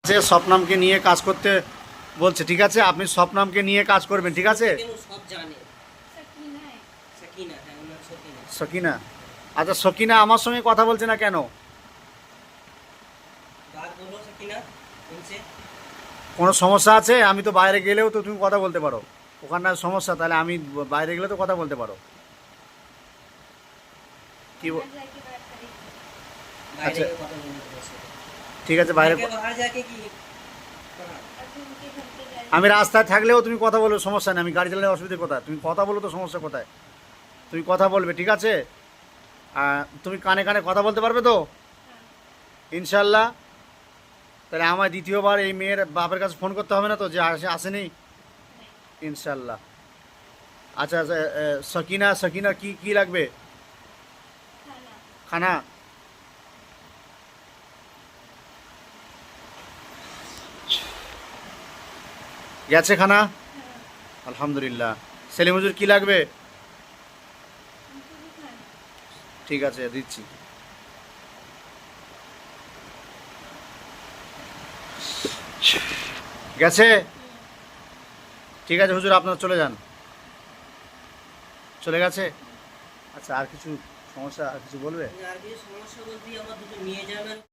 যে স্বপ্নামকে নিয়ে কাজ করতে বলছে, ঠিক আছে? আপনি স্বপ্নামকে নিয়ে কাজ করবেন, ঠিক আছে? সব জানে। সকিনা, আচ্ছা সকিনা আমার সঙ্গে কথা বলছে না কেন? কোনো সমস্যা আছে? আমি তো বাইরে গেলেও তো তুমি কথা বলতে পারো। ওখানে সমস্যা, তাহলে আমি বাইরে গেলে তো কথা বলতে পারো। কি আচ্ছা ঠিক আছে, বাইরে আমি রাস্তায় থাকলেও তুমি কথা বলো, সমস্যা নেই। আমি গাড়ি চালানোর অসুবিধা কোথায়? তুমি কথা বলো তো, সমস্যা কোথায়? তুমি কথা বলবে, ঠিক আছে? তুমি কানে কানে কথা বলতে পারবে তো ইনশাল্লাহ? তাহলে আমার দ্বিতীয়বার এই মেয়ের বাপের কাছে ফোন করতে হবে না তো যে আসেনি? ইনশাল্লাহ। আচ্ছা আচ্ছা, সকিনা সকিনা কি কি লাগবে? খানা? গেছে খানা? আলহামদুলিল্লাহ। সেলিম হুজুর কি লাগবে? ঠিক আছে, দিচ্ছি। গেছে? ঠিক আছে হুজুর, আপনারা চলে যান। চলে গেছে? আচ্ছা, আর কিছু সমস্যা, আর কিছু বলবে? আর কিছু সমস্যা বলতে আমার দুটো নিয়ে যাবেন।